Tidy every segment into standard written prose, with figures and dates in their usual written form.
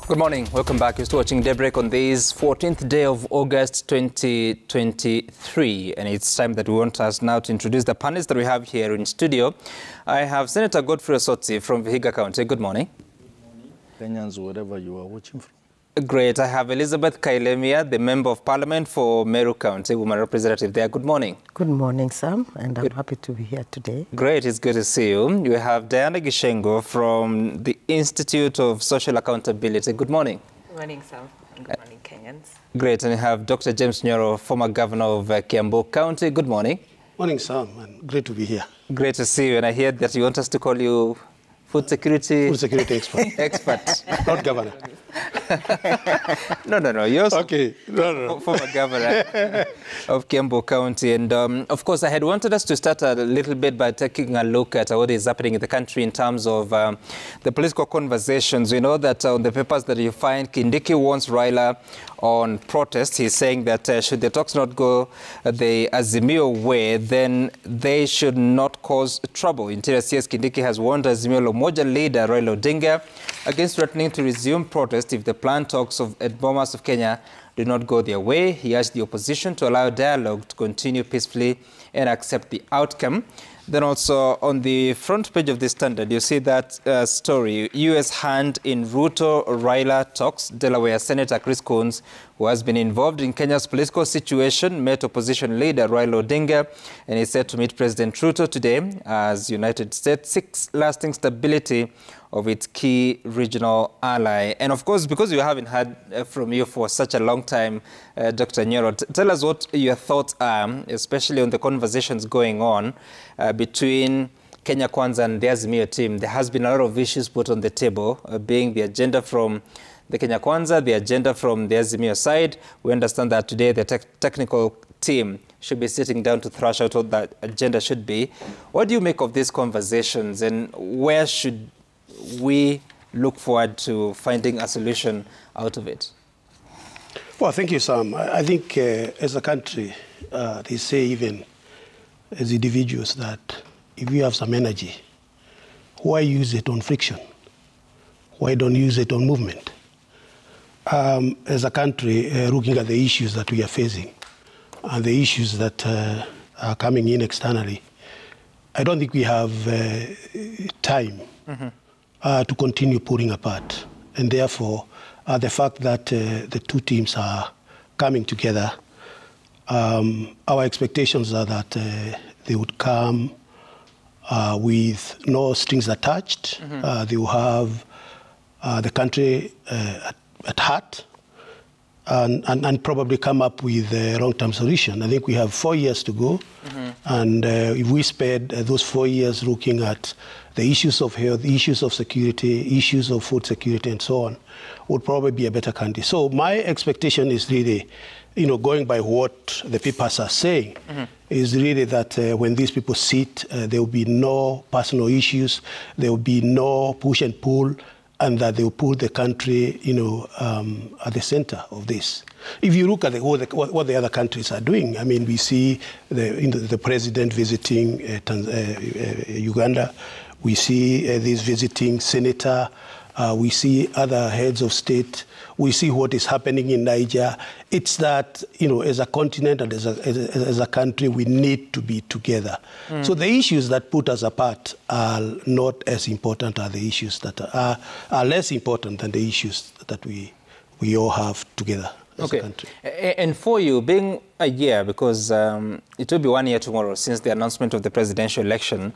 Good morning. Welcome back. You're still watching Daybreak on this 14th day of August 2023. And it's time that we want us now to introduce the panelists that we have here in studio. I have Senator Godfrey Osotsi from Vihiga County. Good morning. Good morning, Kenyans, wherever you are watching from. Great. I have Elizabeth Kailemia, the Member of Parliament for Meru County, woman representative there. Good morning. Good morning, Sam, and I'm happy to be here today. Great. It's good to see you. You have Diana Gishengo from the Institute of Social Accountability. Good morning. Good morning, Sam, and good morning, Kenyans. Great. And you have Dr. James Nyoro, former governor of Kiambu County. Good morning. Morning, Sam, and great to be here. Great to see you. And I hear that you want us to call you food security expert. expert. Not governor. No. You're also okay. No. former governor of Kiambu County. And of course, I had wanted us to start a little bit by taking a look at what is happening in the country in terms of the political conversations. We know that on the papers that you find, Kindiki wants Raila on protest. He's saying that should the talks not go the Azimio way, then they should not cause trouble. Interior CS Kindiki has warned Azimio Umoja leader Raila Odinga against threatening to resume protest if the planned talks at Bomas of Kenya do not go their way. He urged the opposition to allow dialogue to continue peacefully and accept the outcome. Then also on the front page of the Standard, you see that story, U.S. hand in Ruto-Raila talks. Delaware Senator Chris Coons, who has been involved in Kenya's political situation, met opposition leader Raila Odinga, and is set to meet President Ruto today as United States seeks lasting stability of its key regional ally. And of course, because we haven't heard from you for such a long time, Dr. Nyoro, tell us what your thoughts are, especially on the conversations going on between Kenya Kwanza and the Azimio team. There has been a lot of issues put on the table, being the agenda from the Kenya Kwanza, the agenda from the Azimio side. We understand that today the technical team should be sitting down to thrash out what that agenda should be. What do you make of these conversations, and where should we look forward to finding a solution out of it? Well, thank you, Sam. I think as a country, they say even as individuals that if you have some energy, why use it on friction? Why don't use it on movement? As a country, looking at the issues that we are facing and the issues that are coming in externally, I don't think we have time to continue pulling apart. And therefore, the fact that the two teams are coming together, our expectations are that they would come with no strings attached. They will have the country at heart and probably come up with a long-term solution. I think we have 4 years to go. And if we spend those 4 years looking at the issues of health, issues of security, issues of food security, and so on, would probably be a better country. So my expectation is really, going by what the papers are saying, is really that when these people sit, there will be no personal issues, there will be no push and pull, and that they will put the country, at the center of this. If you look at what the other countries are doing, I mean, we see the president visiting Uganda. We see this visiting senator. We see other heads of state. We see what is happening in Niger. It's that, as a continent and as a country, we need to be together. So the issues that put us apart are not as important as the issues that are less important than the issues that we all have together as a country. And for you, being a year, because it will be 1 year tomorrow since the announcement of the presidential election,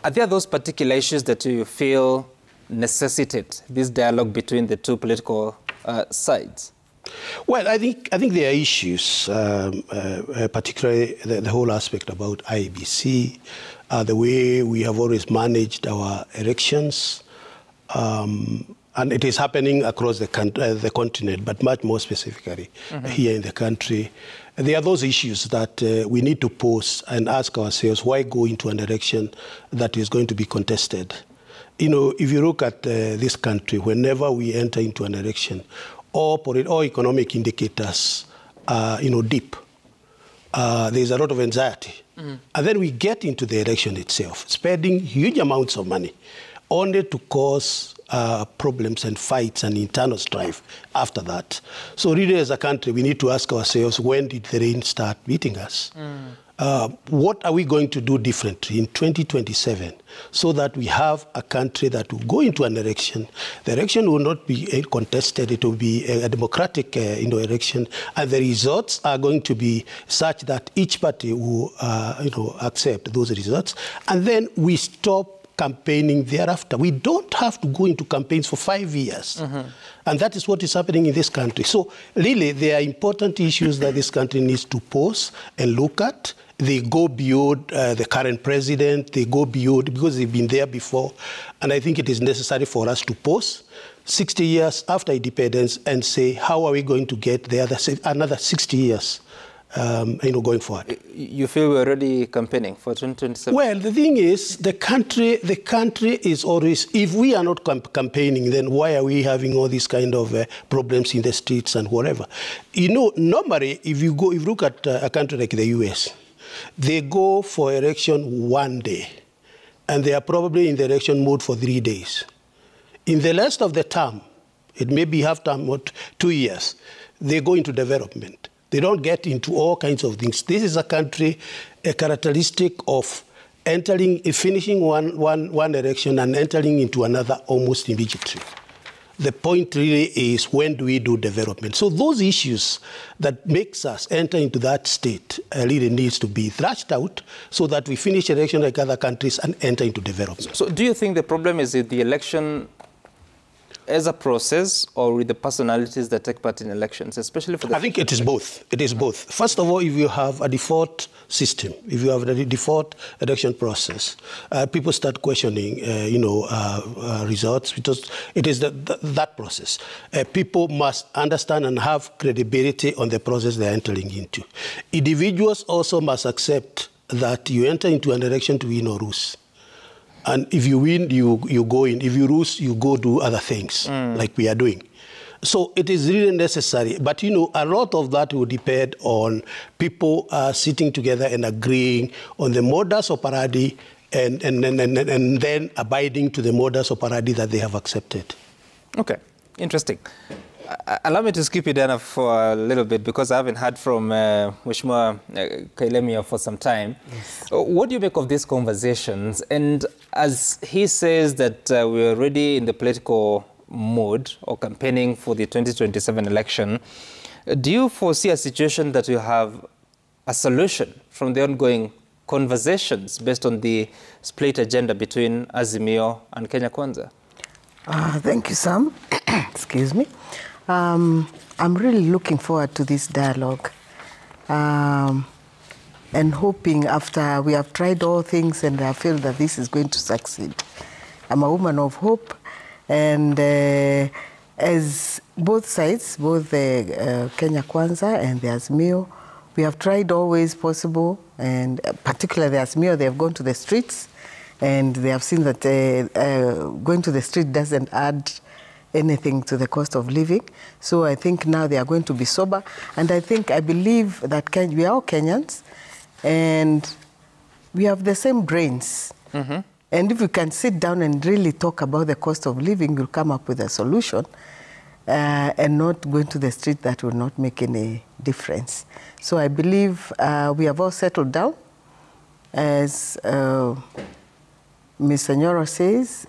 are there those particular issues that you feel necessitate this dialogue between the two political sides? Well, I think there are issues, particularly the whole aspect about IEBC, the way we have always managed our elections, and it is happening across the continent, but much more specifically here in the country. There are those issues that we need to pause and ask ourselves, why go into an election that is going to be contested? If you look at this country, whenever we enter into an election, all economic indicators are, deep. There's a lot of anxiety. And then we get into the election itself, spending huge amounts of money, only to cause problems and fights and internal strife after that. So really, as a country, we need to ask ourselves, when did the rain start beating us? What are we going to do differently in 2027 so that we have a country that will go into an election? The election will not be contested. It will be a democratic election, and the results are going to be such that each party will accept those results. And then we stop campaigning thereafter. We don't have to go into campaigns for 5 years. And that is what is happening in this country. So really, there are important issues that this country needs to pause and look at. They go beyond the current president. They go beyond, because they've been there before. And I think it is necessary for us to pause 60 years after independence and say, how are we going to get there another 60 years? Going forward. You feel we're already campaigning for 2027? Well, the thing is, the country is always, if we are not campaigning, then why are we having all these kind of problems in the streets and whatever? Normally, if you look at a country like the US, they go for election one day, and they are probably in the election mode for 3 days. In the rest of the term, it may be half term or 2 years, they go into development. They don't get into all kinds of things. This is a country, a characteristic of finishing one election and entering into another almost immediately. The point really is, when do we do development? So those issues that makes us enter into that state really needs to be thrashed out so that we finish election like other countries and enter into development. So do you think the problem is with the election as a process, or with the personalities that take part in elections, especially for the... I think it is both. It is both. First of all, if you have a default system, if you have a default election process, people start questioning, results, because it is that process. People must understand and have credibility on the process they're entering into. Individuals also must accept that you enter into an election to win or lose. And if you win, you go in. If you lose, you go do other things, like we are doing. So it is really necessary. But, a lot of that will depend on people sitting together and agreeing on the modus operandi and then abiding to the modus operandi that they have accepted. Okay, interesting. Allow me to skip you, Dana, for a little bit, because I haven't heard from Mheshimiwa Kailemia for some time. Yes. What do you make of these conversations? And as he says that we're already in the political mode or campaigning for the 2027 election, do you foresee a situation that you have a solution from the ongoing conversations based on the split agenda between Azimio and Kenya Kwanza? Thank you, Sam. Excuse me. I'm really looking forward to this dialogue and hoping, after we have tried all things and I feel that this is going to succeed. I'm a woman of hope, and as both sides, both the Kenya Kwanza and the Azimio, we have tried all ways possible, and particularly the Azimio, they have gone to the streets, and they have seen that going to the street doesn't add anything to the cost of living. So I think now they are going to be sober. And I believe that we are all Kenyans, and we have the same brains. And if we can sit down and really talk about the cost of living, we'll come up with a solution and not going to the street that will not make any difference. So I believe we have all settled down. As Ms. Senyora says,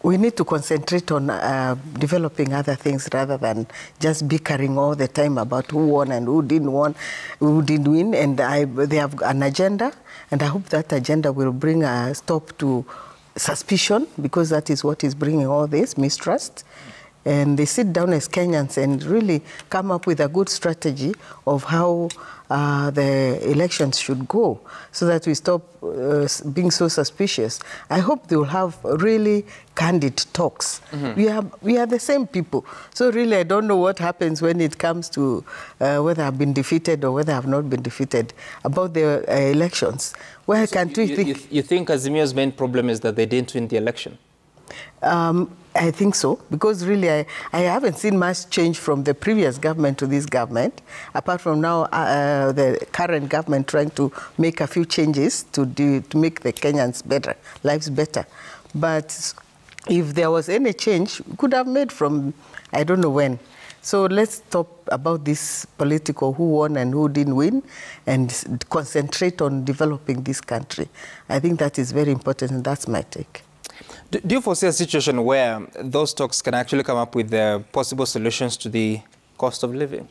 we need to concentrate on developing other things rather than just bickering all the time about who won and who didn't win. And they have an agenda, and I hope that agenda will bring a stop to suspicion, because that is what is bringing all this mistrust. And they sit down as Kenyans and really come up with a good strategy of how the elections should go, so that we stop being so suspicious. I hope they will have really candid talks. We are the same people. So really, I don't know what happens when it comes to whether I've been defeated or whether I've not been defeated about the elections. Where so can't we think... You think Azimio's main problem is that they didn't win the election? I think so, because really I haven't seen much change from the previous government to this government, apart from now the current government trying to make a few changes to make the Kenyans better, lives better. But if there was any change, we could have made from, I don't know when. So let's stop about this political who won and who didn't win and concentrate on developing this country. I think that is very important, and that's my take. Do you foresee a situation where those talks can actually come up with possible solutions to the cost of living?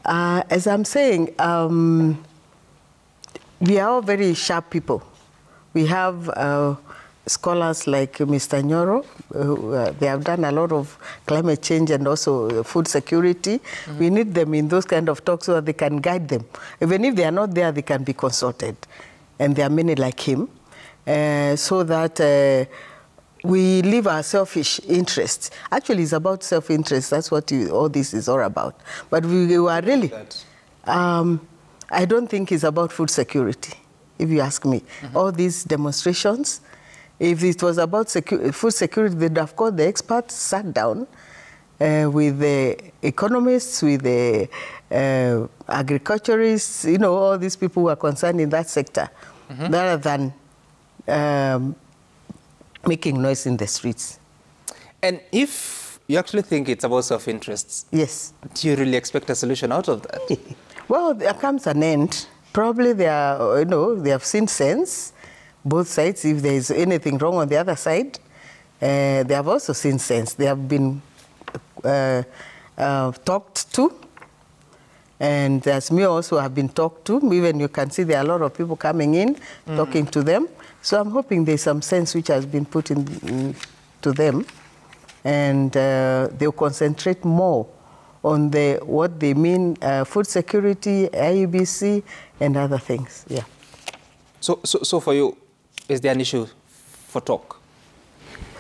As I'm saying, we are all very sharp people. We have scholars like Mr. Nyoro. They have done a lot of climate change and also food security. Mm-hmm. We need them in those kind of talks so that they can guide them. Even if they are not there, they can be consulted. And there are many like him. So that we leave our selfish interests. Actually, it's about self-interest. That's what all this is all about. But we are really... I don't think it's about food security, if you ask me. Mm-hmm. All these demonstrations, if it was about food security, they'd have called the experts, sat down with the economists, with the agriculturists, you know, all these people who are concerned in that sector, mm-hmm. rather than making noise in the streets. And if you actually think it's about self-interests, yes, do you really expect a solution out of that? Well, there comes an end. Probably they are, you know, they have seen sense, both sides. If there is anything wrong on the other side, they have also seen sense. They have been talked to, and as me also have been talked to. Even you can see there are a lot of people coming in, talking to them. So I'm hoping there's some sense which has been put in to them, and they'll concentrate more on what they mean, food security, IEBC, and other things. Yeah. So for you, is there an issue for talk?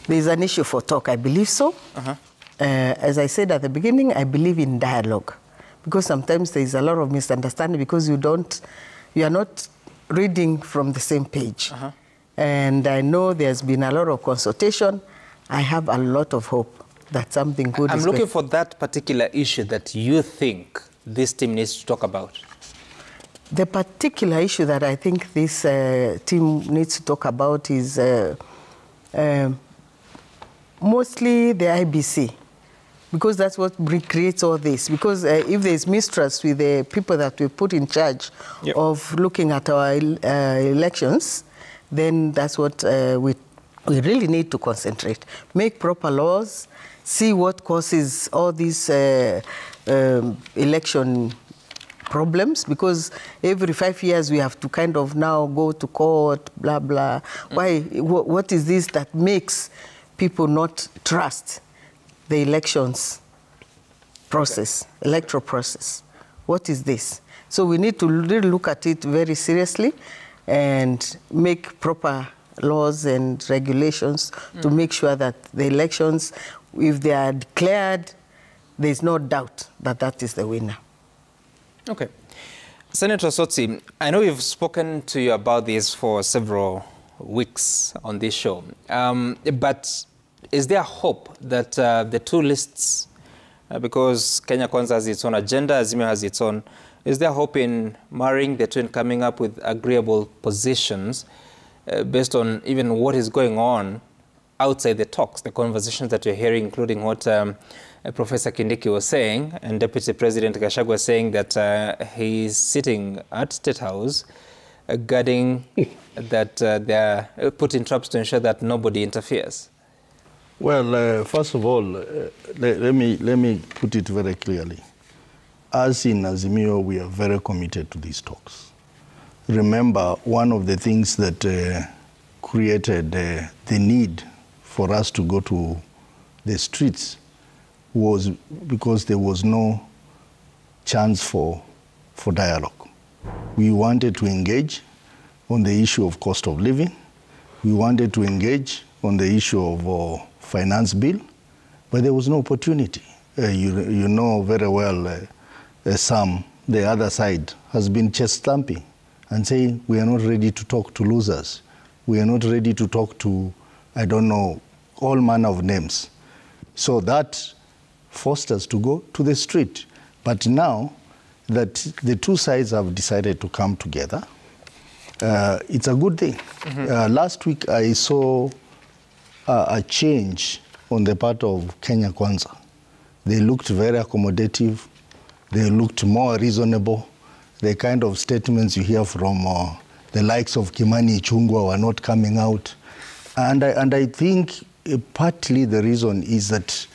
There's an issue for talk. I believe so. Uh-huh. As I said at the beginning, I believe in dialogue, because sometimes there is a lot of misunderstanding because you are not reading from the same page. Uh-huh. And I know there's been a lot of consultation. I have a lot of hope that something good I'm looking for that particular issue that you think this team needs to talk about. The particular issue that I think this team needs to talk about is mostly the IBC, because that's what creates all this. Because if there's mistrust with the people that we put in charge yep. of looking at our elections, then that's what we really need to concentrate. Make proper laws, see what causes all these election problems, because every 5 years we have to kind of now go to court, blah, blah. Why? What is this that makes people not trust the elections process, electoral process? What is this? So we need to really look at it very seriously and make proper laws and regulations to make sure that the elections, if they are declared, there's no doubt that that is the winner. Okay. Senator Sotsi, I know we've spoken to you about this for several weeks on this show, but is there hope that the two lists, because Kenya Kwanza has its own agenda, Azimio has its own, is there hope in marrying the two and coming up with agreeable positions based on even what is going on outside the talks, the conversations that you're hearing, including what Professor Kindiki was saying, and Deputy President Gachagua saying that he's sitting at State House guarding that they're putting traps to ensure that nobody interferes? Well, first of all, let me put it very clearly. As in Azimio, we are very committed to these talks. Remember, one of the things that created the need for us to go to the streets was because there was no chance for dialogue. We wanted to engage on the issue of cost of living. We wanted to engage on the issue of finance bill, but there was no opportunity. You know very well, Sam, the other side has been chest thumping and saying, we are not ready to talk to losers. We are not ready to talk to, I don't know, all manner of names. So that forced us to go to the street. But now that the two sides have decided to come together, it's a good thing. Mm-hmm. Last week I saw a change on the part of Kenya Kwanza. They looked very accommodative. They looked more reasonable. The kind of statements you hear from the likes of Kimani Ichung'wah were not coming out. And I think partly the reason is that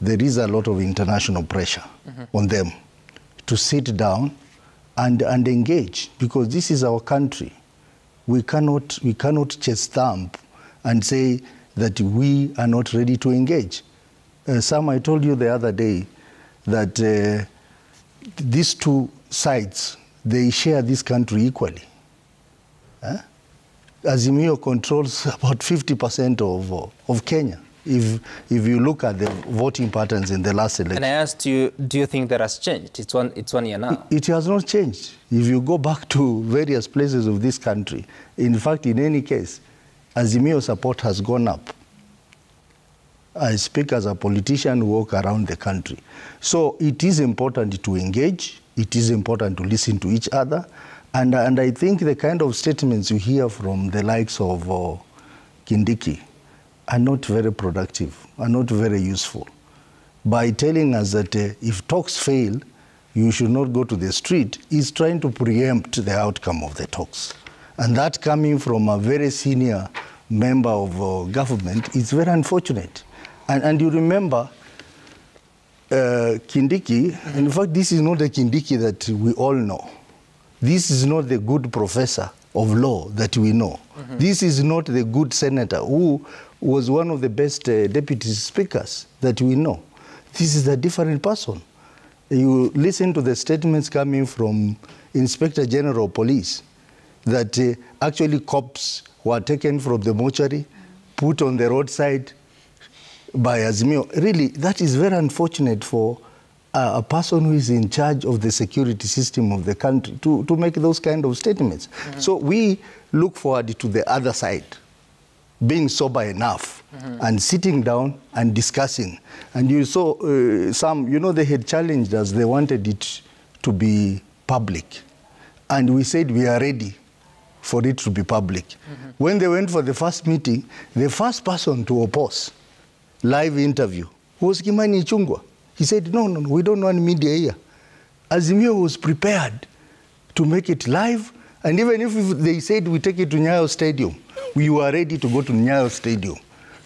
there is a lot of international pressure on them to sit down and engage, because this is our country. We cannot chest thump and say that we are not ready to engage. Sam, I told you the other day that these two sides, they share this country equally. Azimio controls about 50% of Kenya, if you look at the voting patterns in the last election. And I asked you, do you think that has changed? It's one year now. It has not changed. If you go back to various places of this country, in fact, in any case, Azimio support has gone up. I speak as a politician who walk around the country. So it is important to engage. It is important to listen to each other. And I think the kind of statements you hear from the likes of Kindiki are not very productive, are not very useful. By telling us that if talks fail, you should not go to the street, is trying to preempt the outcome of the talks. And that coming from a very senior member of government is very unfortunate. And you remember Kindiki, in fact, this is not the Kindiki that we all know. This is not the good professor of law that we know. This is not the good senator who was one of the best deputy speakers that we know. This is a different person. You listen to the statements coming from Inspector General of Police that actually cops were taken from the mortuary, put on the roadside by Azimio. Really, that is very unfortunate for a person who is in charge of the security system of the country to make those kind of statements. So we look forward to the other side being sober enough and sitting down and discussing. And you saw some, they had challenged us. They wanted it to be public. And we said we are ready for it to be public. When they went for the first meeting, the first person to oppose live interview was Kimani Ichung'wah. He said, no, we don't want media here. Azimio was prepared to make it live, and even if they said we take it to Nyayo Stadium, we were ready to go to Nyayo Stadium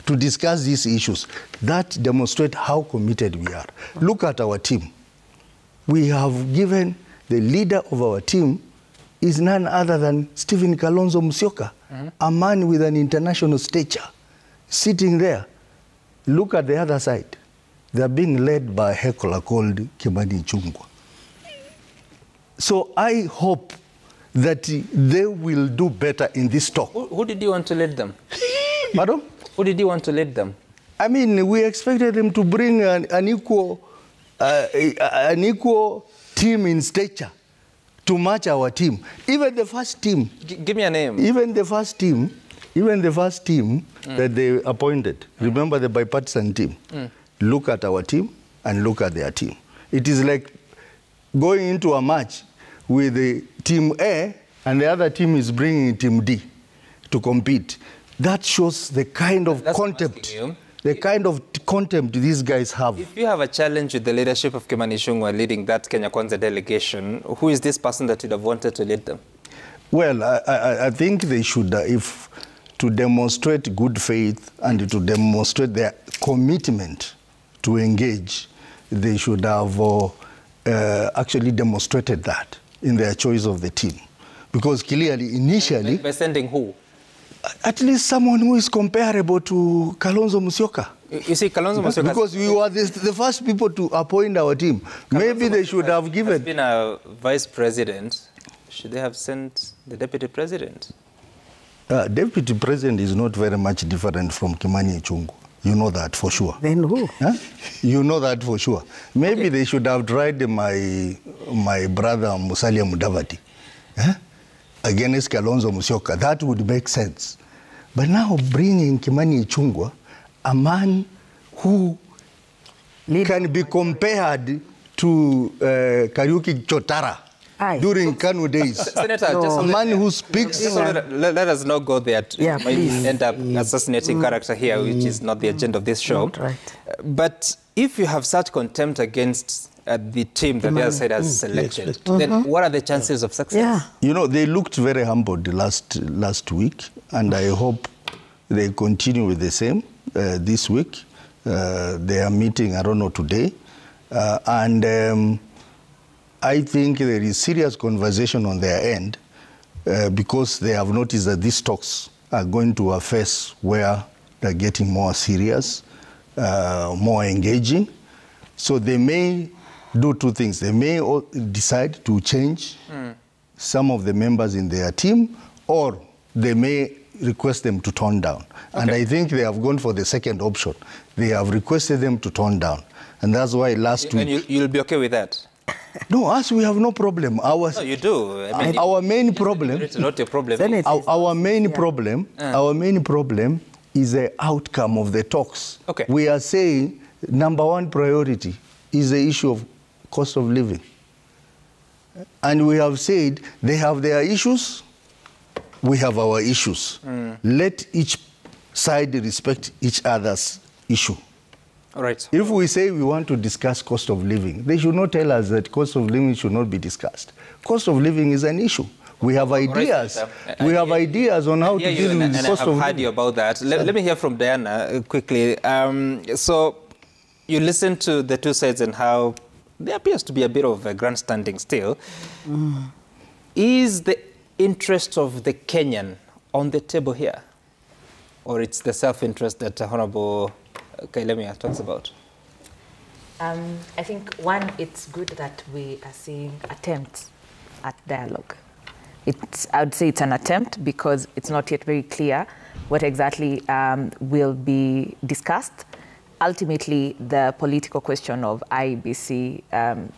to discuss these issues. That demonstrates how committed we are. Look at our team. We have given the leader of our team is none other than Stephen Kalonzo Musyoka, a man with an international stature, sitting there. Look at the other side. They are being led by a heckler called Kimani Ichung'wah. So I hope that they will do better in this talk. Who did you want to lead them? Pardon? Who did you want to lead them? I mean, we expected them to bring an equal team in stature to match our team. Even the first team. Give me a name. Even the first team that they appointed. Remember the bipartisan team. Look at our team and look at their team. It is like going into a match with the team A and the other team is bringing team D to compete. That shows the kind of contempt, these guys have. If you have a challenge with the leadership of Kimani Ichung'wah leading that Kenya Kwanza delegation, who is this person that you'd have wanted to lead them? Well, I think they should, to demonstrate good faith and to demonstrate their commitment to engage, they should have actually demonstrated that in their choice of the team. Because clearly, initially... By sending who? At least someone who is comparable to Kalonzo Musyoka. You see, Kalonzo Musyoka... Because we were the first people to appoint our team. Maybe they should have given... Has been a vice president. Should they have sent the deputy president? Deputy president is not very much different from Kimani Ichung'wah. You know that for sure. Then who? Huh? You know that for sure. Maybe they should have tried my brother Musalia Mudavadi against Kalonzo Musyoka. That would make sense. But now bringing Kimani Ichung'wah, a man who can be compared to Kariuki Chotara during KANU days. Senator, just A man who speaks... just let us not go there. Yeah, might end up assassinating character here, which is not the agenda of this show. Right. But if you have such contempt against the team that the other side has selected, then what are the chances of success? Yeah. You know, they looked very humbled last week, and I hope they continue with the same this week. They are meeting, I don't know, today. I think there is serious conversation on their end because they have noticed that these talks are going to a phase where they're getting more serious, more engaging. So they may do two things. They may decide to change some of the members in their team, or they may request them to tone down. Okay. And I think they have gone for the second option. They have requested them to tone down. And that's why last week... And you'll be okay with that? No, us, we have no problem. No, you do. I mean, our main problem... It's not your problem. Our main problem is the outcome of the talks. Okay. We are saying number one priority is the issue of cost of living. And we have said they have their issues, we have our issues. Let each side respect each other's issue. All right. If we say we want to discuss cost of living, they should not tell us that cost of living should not be discussed. Cost of living is an issue. We have ideas. We have ideas on how to deal with the cost of living. I've heard you about that. Let me hear from Diana quickly. So you listen to the two sides and how there appears to be a bit of a grandstanding still. Is the interest of the Kenyan on the table here? Or it's the self-interest that Honorable Kailemia talks about? I think, one, it's good that we are seeing attempts at dialogue. I would say it's an attempt because it's not yet very clear what exactly will be discussed. Ultimately, the political question of IEBC,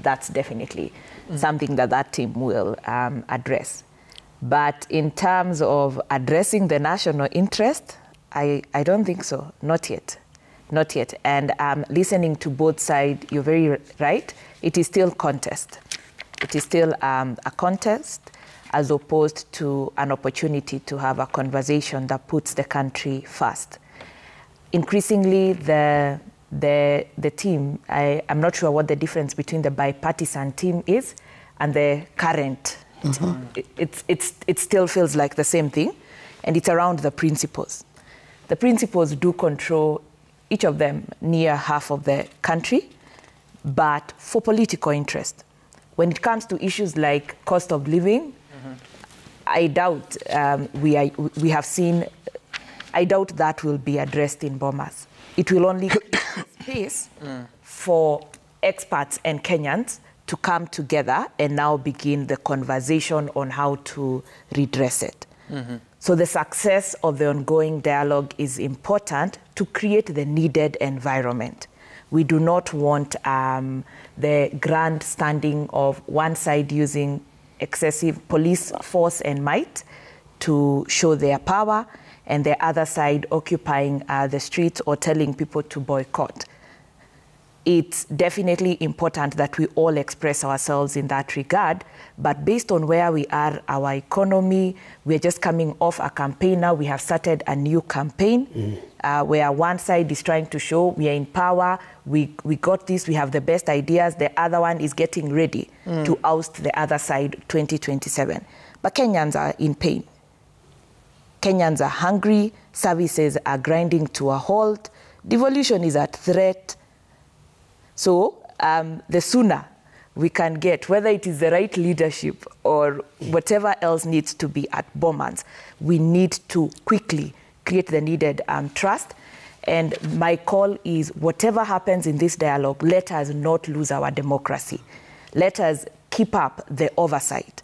that's definitely something that team will address. But in terms of addressing the national interest, I don't think so, not yet. Not yet. And listening to both sides, you're very right. It is still contest. It is still a contest as opposed to an opportunity to have a conversation that puts the country first. Increasingly, the team, I'm not sure what the difference between the bipartisan team is and the current. It still feels like the same thing, and it's around the principles. The principles do control each of them near half of the country, but for political interest. When it comes to issues like cost of living, I doubt we have seen, I doubt that will be addressed in Bomas. It will only create space for experts and Kenyans to come together and now begin the conversation on how to redress it. So the success of the ongoing dialogue is important to create the needed environment. We do not want the grandstanding of one side using excessive police force and might to show their power, and the other side occupying the streets or telling people to boycott. It's definitely important that we all express ourselves in that regard, but based on where we are, our economy, we're just coming off a campaign now. We have started a new campaign where one side is trying to show we are in power, we got this, we have the best ideas. The other one is getting ready to oust the other side 2027. But Kenyans are in pain. Kenyans are hungry, services are grinding to a halt, devolution is at threat. So the sooner we can get, whether it is the right leadership or whatever else needs to be at Bomas, we need to quickly create the needed trust. And my call is whatever happens in this dialogue, let us not lose our democracy. Let us keep up the oversight.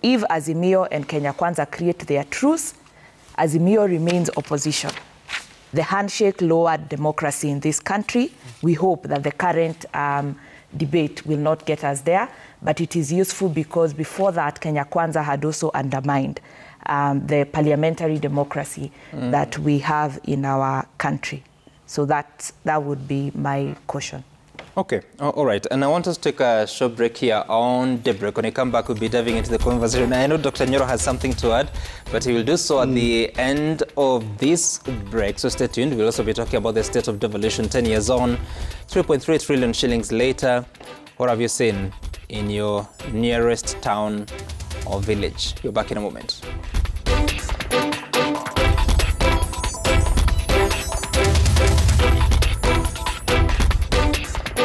If Azimio and Kenya Kwanza create their truce, Azimio remains opposition. The handshake lowered democracy in this country. We hope that the current debate will not get us there, but it is useful because before that, Kenya Kwanza had also undermined the parliamentary democracy that we have in our country. So that would be my caution. Okay, all right. And I want us to take a short break here on Daybreak. When we come back, we'll be diving into the conversation. I know Dr. Nyoro has something to add, but he will do so at the end of this break. So stay tuned. We'll also be talking about the state of devolution 10 years on, 3.3 trillion shillings later. What have you seen in your nearest town or village? You're back in a moment.